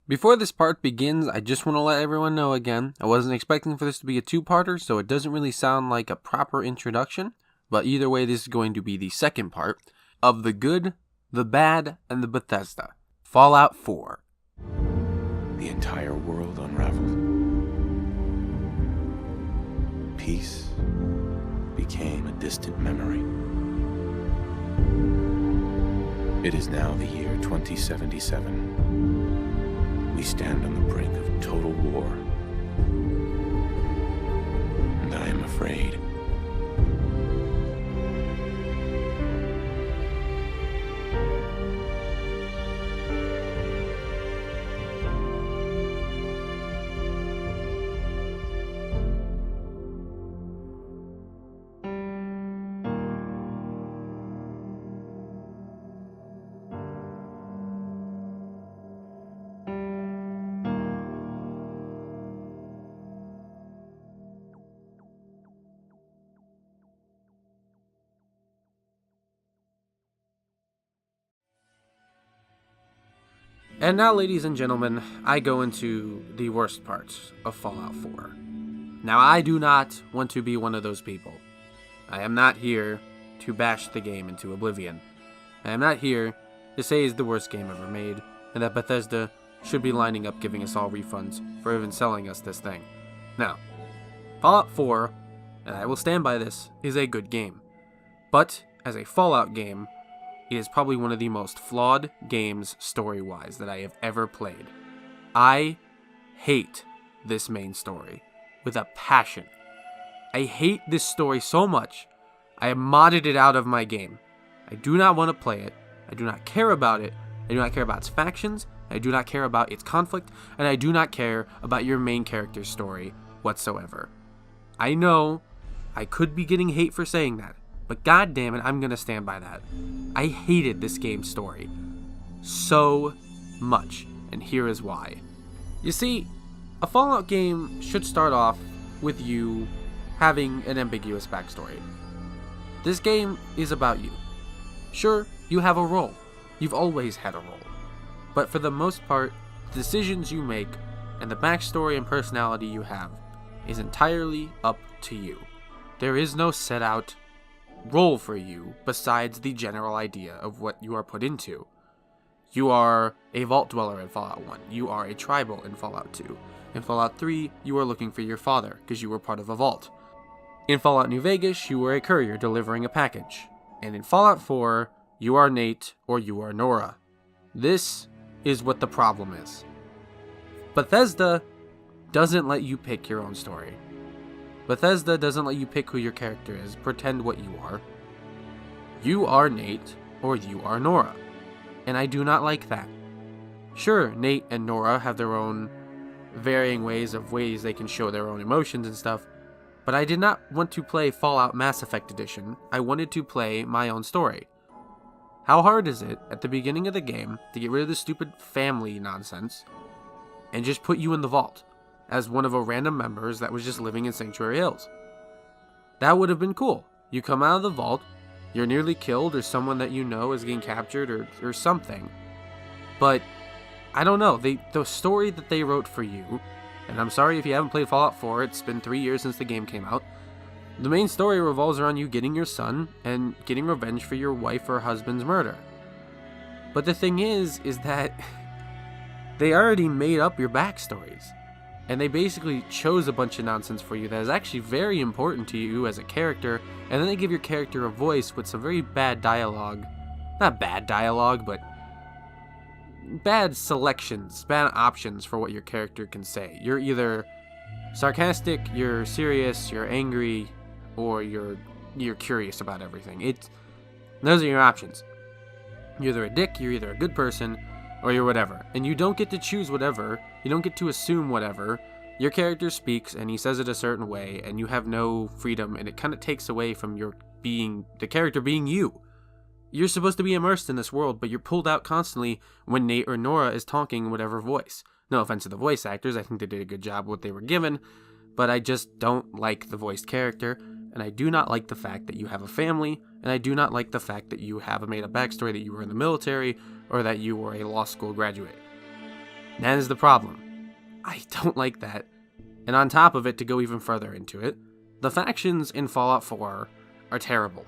Before this part begins, I just want to let everyone know again, I wasn't expecting for this to be a two-parter, so it doesn't really sound like a proper introduction, but either way, this is going to be the second part of the good, the bad, and the Bethesda. Fallout 4. The entire world unraveled. Peace became a distant memory. It is now the year 2077. We stand on the brink of total war. And I am afraid. And now, ladies and gentlemen, I go into the worst parts of Fallout 4. Now, I do not want to be one of those people. I am not here to bash the game into oblivion. I am not here to say it's the worst game ever made, and that Bethesda should be lining up giving us all refunds for even selling us this thing. Now, Fallout 4, and I will stand by this, is a good game. But, as a Fallout game, it is probably one of the most flawed games story-wise that I have ever played. I hate this main story with a passion. I hate this story so much, I have modded it out of my game. I do not want to play it. I do not care about it. I do not care about its factions. I do not care about its conflict. And I do not care about your main character's story whatsoever. I know I could be getting hate for saying that, but god damn it, I'm gonna stand by that. I hated this game's story so much, and here is why. You see, a Fallout game should start off with you having an ambiguous backstory. This game is about you. Sure, you have a role. You've always had a role. But for the most part, the decisions you make and the backstory and personality you have is entirely up to you. There is no set out role for you besides the general idea of what you are put into. You are a vault dweller in Fallout 1. You are a tribal in Fallout 2. In Fallout 3, you are looking for your father because you were part of a vault. In Fallout New Vegas, you were a courier delivering a package. And in Fallout 4, you are Nate or you are Nora. This is what the problem is. Bethesda doesn't let you pick your own story. Bethesda doesn't let you pick who your character is, pretend what you are. You are Nate, or you are Nora. And I do not like that. Sure, Nate and Nora have their own varying ways they can show their own emotions and stuff, but I did not want to play Fallout Mass Effect Edition. I wanted to play my own story. How hard is it, at the beginning of the game, to get rid of this stupid family nonsense, and just put you in the vault as one of a random members that was just living in Sanctuary Hills? That would have been cool. You come out of the vault, you're nearly killed, or someone that you know is getting captured, or something. But, I don't know, the story that they wrote for you, and I'm sorry if you haven't played Fallout 4, it's been 3 years since the game came out, the main story revolves around you getting your son, and getting revenge for your wife or husband's murder. But the thing is that they already made up your backstories. And they basically chose a bunch of nonsense for you that is actually very important to you as a character, and then they give your character a voice with some very bad dialogue. Not bad dialogue, but bad selections, bad options for what your character can say. You're either sarcastic, you're serious, you're angry, or you're curious about everything. Those are your options. You're either a dick, you're either a good person, or you're whatever. And you don't get to choose whatever. You don't get to assume whatever. Your character speaks and he says it a certain way, and you have no freedom, and it kind of takes away from the character being you. You're supposed to be immersed in this world, but you're pulled out constantly when Nate or Nora is talking in whatever voice. No offense to the voice actors, I think they did a good job with what they were given, but I just don't like the voiced character, and I do not like the fact that you have a family, and I do not like the fact that you have a made-up backstory that you were in the military, or that you were a law school graduate. That is the problem. I don't like that. And on top of it, to go even further into it, the factions in Fallout 4 are terrible.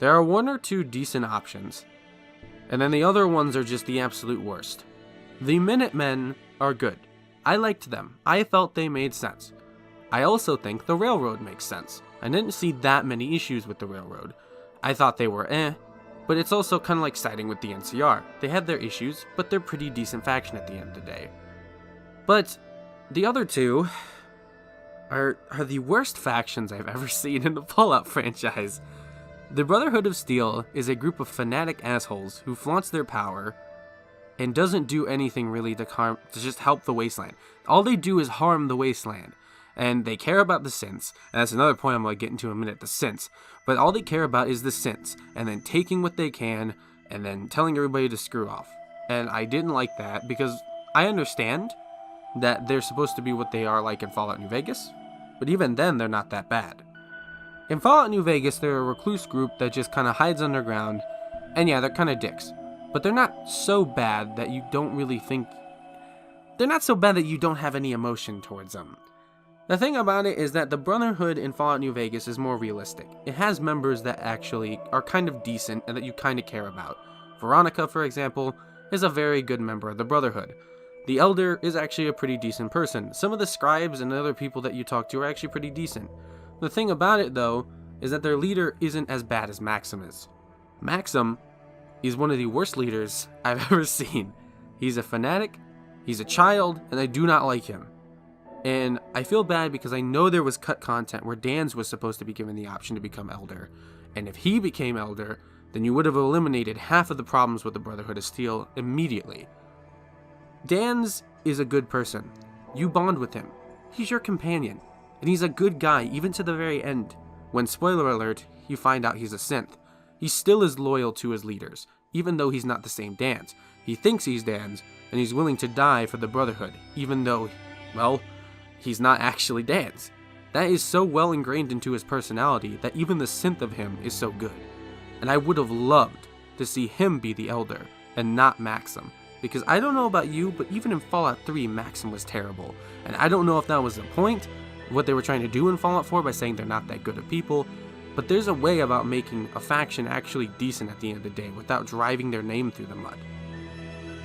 There are one or two decent options, and then the other ones are just the absolute worst. The Minutemen are good. I liked them. I felt they made sense. I also think the Railroad makes sense. I didn't see that many issues with the Railroad. I thought they were but it's also kind of like siding with the NCR. They have their issues, but they're pretty decent faction at the end of the day. But the other two are the worst factions I've ever seen in the Fallout franchise. The Brotherhood of Steel is a group of fanatic assholes who flaunts their power and doesn't do anything really to just help the Wasteland. All they do is harm the Wasteland. And they care about the synths, and that's another point I'm going to get into in a minute, the synths. But all they care about is the synths, and then taking what they can, and then telling everybody to screw off. And I didn't like that, because I understand that they're supposed to be what they are like in Fallout New Vegas, but even then, they're not that bad. In Fallout New Vegas, they're a recluse group that just kind of hides underground, and yeah, they're kind of dicks. But they're not so bad that you don't really think... They're not so bad that you don't have any emotion towards them. The thing about it is that the Brotherhood in Fallout New Vegas is more realistic. It has members that actually are kind of decent and that you kind of care about. Veronica, for example, is a very good member of the Brotherhood. The Elder is actually a pretty decent person. Some of the scribes and other people that you talk to are actually pretty decent. The thing about it, though, is that their leader isn't as bad as Maxim is. Maxim is one of the worst leaders I've ever seen. He's a fanatic, he's a child, and I do not like him. And I feel bad because I know there was cut content where Dan's was supposed to be given the option to become Elder. And if he became Elder, then you would have eliminated half of the problems with the Brotherhood of Steel immediately. Dan's is a good person. You bond with him. He's your companion. And he's a good guy, even to the very end. When, spoiler alert, you find out he's a synth. He still is loyal to his leaders, even though he's not the same Dan's. He thinks he's Dan's, and he's willing to die for the Brotherhood, even though, well... he's not actually Dan's. That is so well ingrained into his personality that even the synth of him is so good. And I would have loved to see him be the Elder and not Maxim. Because I don't know about you, but even in Fallout 3, Maxim was terrible. And I don't know if that was the point, what they were trying to do in Fallout 4 by saying they're not that good of people. But there's a way about making a faction actually decent at the end of the day without driving their name through the mud.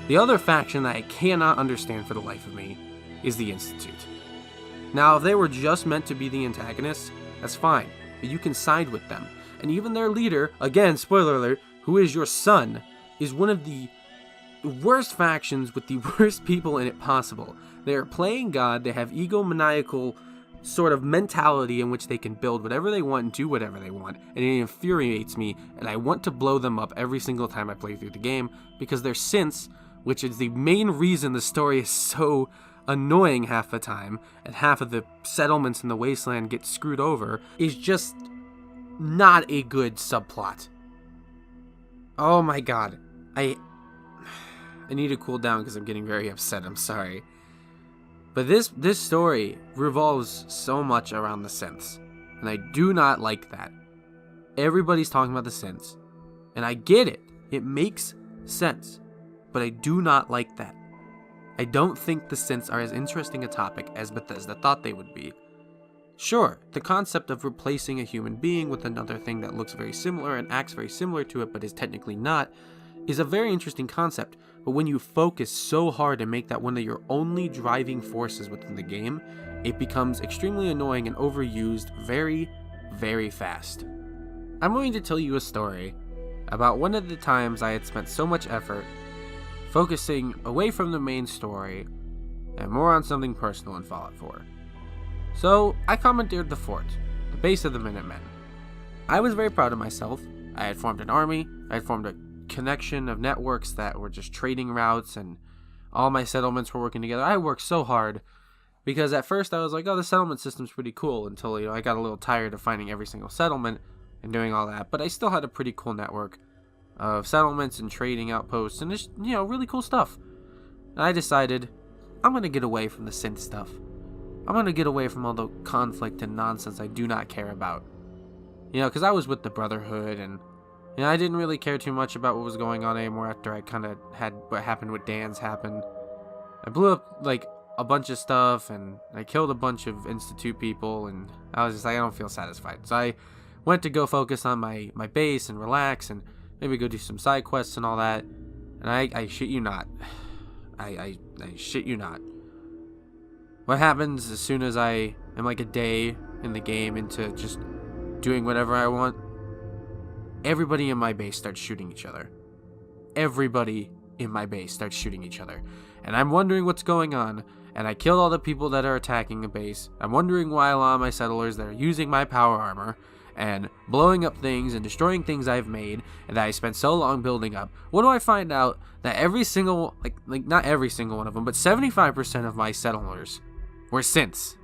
The other faction that I cannot understand for the life of me is the Institute. Now, if they were just meant to be the antagonists, that's fine, but you can side with them. And even their leader, again, spoiler alert, who is your son, is one of the worst factions with the worst people in it possible. They are playing God, they have egomaniacal sort of mentality in which they can build whatever they want and do whatever they want, and it infuriates me, and I want to blow them up every single time I play through the game, because their synths, which is the main reason the story is so annoying half the time, and half of the settlements in the wasteland get screwed over, is just not a good subplot. Oh my god. I need to cool down because I'm getting very upset, I'm sorry. But this story revolves so much around the synths, and I do not like that. Everybody's talking about the synths, and I get it. It makes sense, but I do not like that. I don't think the synths are as interesting a topic as Bethesda thought they would be. Sure, the concept of replacing a human being with another thing that looks very similar and acts very similar to it but is technically not, is a very interesting concept, but when you focus so hard and make that one of your only driving forces within the game, it becomes extremely annoying and overused very, very fast. I'm going to tell you a story about one of the times I had spent so much effort focusing away from the main story and more on something personal in Fallout 4. So, I commandeered the fort, the base of the Minutemen. I was very proud of myself. I had formed an army, I had formed a connection of networks that were just trading routes, and all my settlements were working together. I worked so hard, because at first I was like, oh, the settlement system's pretty cool, until, I got a little tired of finding every single settlement and doing all that, but I still had a pretty cool network of settlements and trading outposts, and just, really cool stuff. And I decided, I'm going to get away from the synth stuff. I'm going to get away from all the conflict and nonsense I do not care about. Because I was with the Brotherhood, and I didn't really care too much about what was going on anymore after I kind of had what happened with Dan's happen. I blew up like a bunch of stuff, and I killed a bunch of Institute people, and I was just like, I don't feel satisfied. So I went to go focus on my base and relax and maybe go do some side quests and all that. And I shit you not. I shit you not. What happens as soon as I am like a day in the game into just doing whatever I want? Everybody in my base starts shooting each other. Everybody in my base starts shooting each other. And I'm wondering what's going on. And I killed all the people that are attacking a base. I'm wondering why a lot of my settlers that are using my power armor and blowing up things and destroying things I've made and that I spent so long building up. What do I find out? That every single, like not every single one of them, but 75% of my settlers were synths.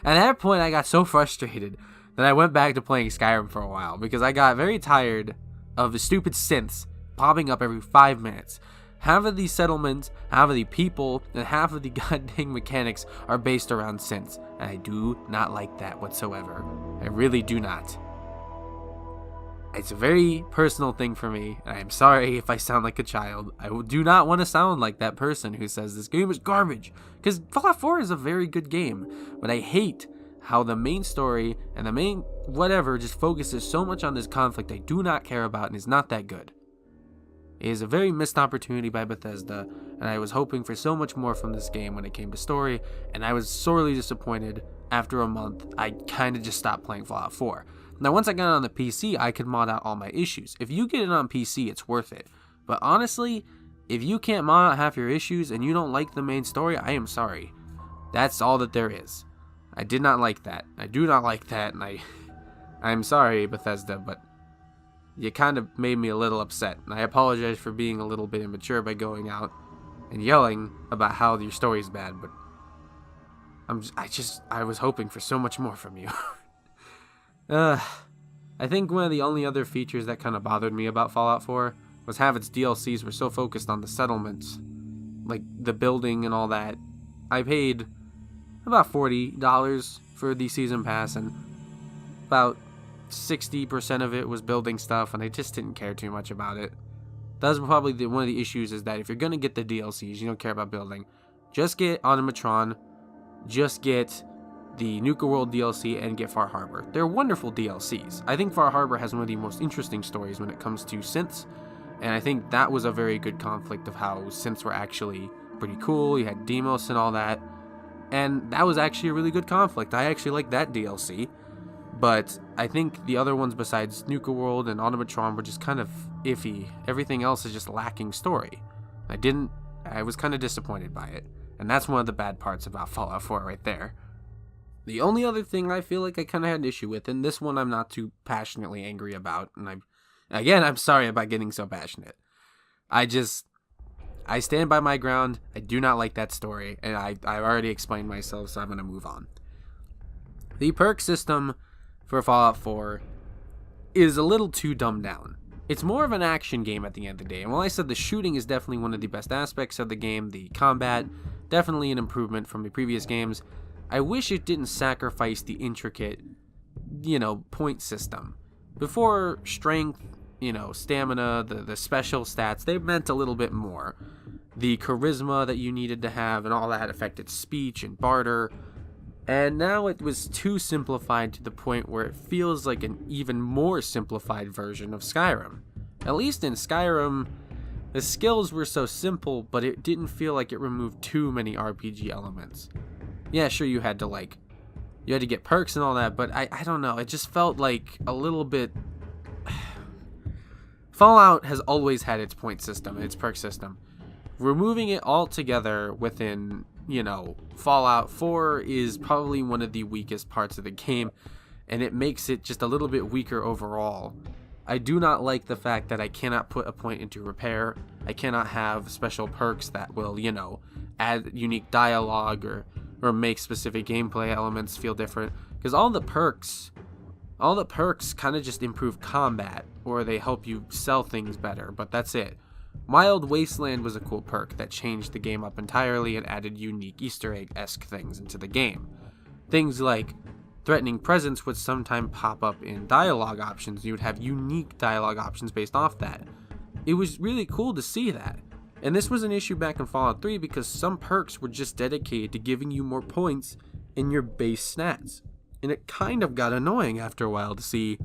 At that point, I got so frustrated that I went back to playing Skyrim for a while because I got very tired of the stupid synths popping up every 5 minutes. Half of these settlements, half of the people, and half of the goddamn mechanics are based around synths, and I do not like that whatsoever. I really do not. It's a very personal thing for me, and I'm sorry if I sound like a child. I do not want to sound like that person who says this game is garbage, because Fallout 4 is a very good game, but I hate how the main story and the main whatever just focuses so much on this conflict I do not care about and is not that good. It is a very missed opportunity by Bethesda, and I was hoping for so much more from this game when it came to story, and I was sorely disappointed. After a month, I kind of just stopped playing Fallout 4. Now, once I got it on the PC, I could mod out all my issues. If you get it on PC, it's worth it. But honestly, if you can't mod out half your issues and you don't like the main story, I am sorry. That's all that there is. I did not like that. I do not like that, and I'm sorry, Bethesda, but you kind of made me a little upset, and I apologize for being a little bit immature by going out and yelling about how your story's bad, but I was hoping for so much more from you. I think one of the only other features that kind of bothered me about Fallout 4 was how its DLCs were so focused on the settlements, like the building and all that. I paid about $40 for the season pass, and about 60% of it was building stuff, and I just didn't care too much about it. That was probably one of the issues, is that if you're going to get the DLCs, you don't care about building. Just get Automatron, just get the Nuka World DLC, and get Far Harbor. They're wonderful DLCs. I think Far Harbor has one of the most interesting stories when it comes to synths, and I think that was a very good conflict of how synths were actually pretty cool. You had Demos and all that, and that was actually a really good conflict. I actually like that DLC. But I think the other ones besides Nuka World and Automatron were just kind of iffy. Everything else is just lacking story. I was kind of disappointed by it. And that's one of the bad parts about Fallout 4 right there. The only other thing I feel like I kind of had an issue with, and this one I'm not too passionately angry about, and I'm sorry about getting so passionate. I stand by my ground. I do not like that story, and I already explained myself, so I'm going to move on. The perk system for Fallout 4 is a little too dumbed down. It's more of an action game at the end of the day, and while I said the shooting is definitely one of the best aspects of the game, the combat, definitely an improvement from the previous games, I wish it didn't sacrifice the intricate, point system. Before, strength, stamina, the special stats, they meant a little bit more. The charisma that you needed to have and all that affected speech and barter. And now it was too simplified to the point where it feels like an even more simplified version of Skyrim. At least in Skyrim, the skills were so simple, but it didn't feel like it removed too many RPG elements. Yeah, sure, you had to get perks and all that, but I don't know, it just felt like a little bit... Fallout has always had its point system and its perk system. Removing it all together within... Fallout 4 is probably one of the weakest parts of the game, and it makes it just a little bit weaker overall. I do not like the fact that I cannot put a point into repair. I cannot have special perks that will, add unique dialogue or make specific gameplay elements feel different, because all the perks kind of just improve combat, or they help you sell things better, but that's it. Wild Wasteland was a cool perk that changed the game up entirely and added unique Easter egg-esque things into the game. Things like threatening presence would sometimes pop up in dialogue options. You would have unique dialogue options based off that. It was really cool to see that. And this was an issue back in Fallout 3 because some perks were just dedicated to giving you more points in your base stats. And it kind of got annoying after a while to see,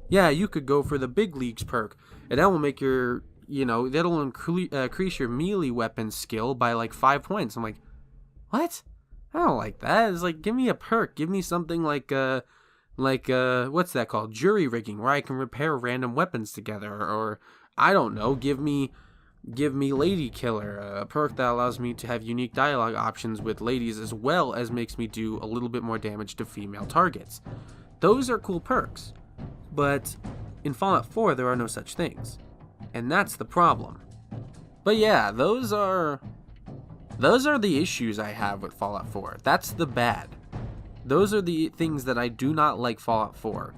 yeah, you could go for the big leagues perk, and that will make your, that'll increase your melee weapon skill by like 5 points. I'm like, what? I don't like that. It's like, give me a perk. Give me something like what's that called? Jury rigging, where I can repair random weapons together, or I don't know, give me Lady Killer, a perk that allows me to have unique dialogue options with ladies as well as makes me do a little bit more damage to female targets. Those are cool perks, but in Fallout 4 there are no such things, and that's the problem. But yeah, those are the issues I have with Fallout 4. That's the bad. Those are the things that I do not like Fallout 4.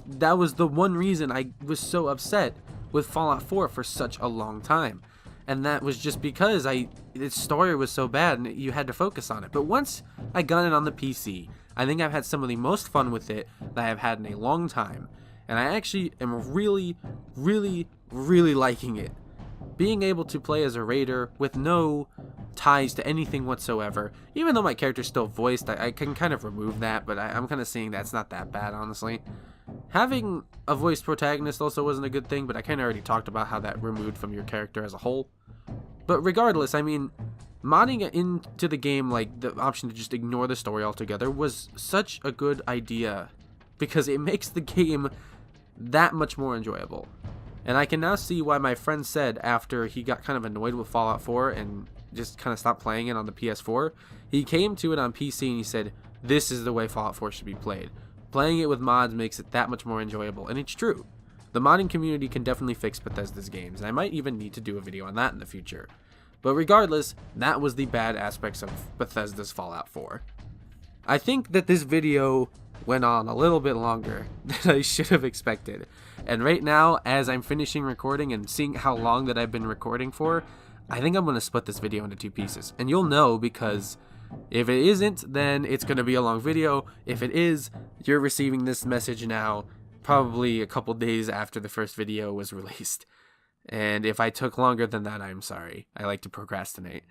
That was the one reason I was so upset with Fallout 4 for such a long time. And that was just because its story was so bad and you had to focus on it. But once I got it on the PC, I think I've had some of the most fun with it that I've had in a long time. And I actually am really, really, really liking it. Being able to play as a raider with no ties to anything whatsoever, even though my character's still voiced, I can kind of remove that, but I'm kind of seeing that's not that bad, honestly. Having a voiced protagonist also wasn't a good thing, but I kind of already talked about how that removed from your character as a whole. But regardless, I mean, modding it into the game, like the option to just ignore the story altogether, was such a good idea because it makes the game that much more enjoyable. And I can now see why my friend said after he got kind of annoyed with Fallout 4 and just kind of stopped playing it on the PS4, he came to it on PC and he said, this is the way Fallout 4 should be played. Playing it with mods makes it that much more enjoyable, and it's true. The modding community can definitely fix Bethesda's games, and I might even need to do a video on that in the future. But regardless, that was the bad aspects of Bethesda's Fallout 4. I think that this video went on a little bit longer than I should have expected. And right now, as I'm finishing recording and seeing how long that I've been recording for, I think I'm going to split this video into 2 pieces. And you'll know because if it isn't, then it's going to be a long video. If it is, you're receiving this message now, probably a couple days after the first video was released. And if I took longer than that, I'm sorry. I like to procrastinate.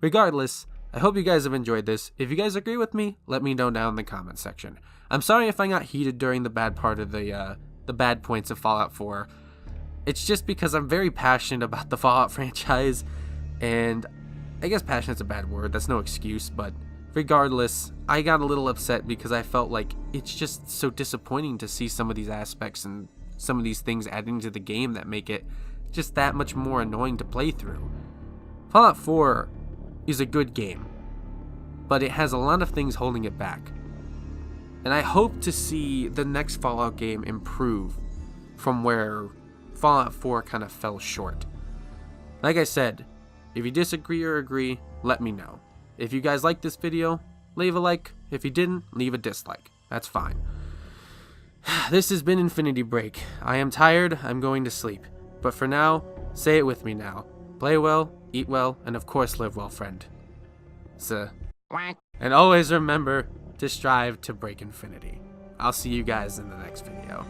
Regardless, I hope you guys have enjoyed this. If you guys agree with me, let me know down in the comment section. I'm sorry if I got heated during the bad part of the bad points of Fallout 4. It's just because I'm very passionate about the Fallout franchise, and I guess passionate's a bad word, that's no excuse, but regardless, I got a little upset because I felt like it's just so disappointing to see some of these aspects and some of these things adding to the game that make it just that much more annoying to play through. Fallout 4 is a good game, but it has a lot of things holding it back. And I hope to see the next Fallout game improve from where Fallout 4 kind of fell short. Like I said, if you disagree or agree, let me know. If you guys liked this video, leave a like. If you didn't, leave a dislike. That's fine. This has been Infinity Break. I am tired, I'm going to sleep. But for now, say it with me now. Play well, eat well, and of course live well, friend. And always remember to strive to break infinity. I'll see you guys in the next video.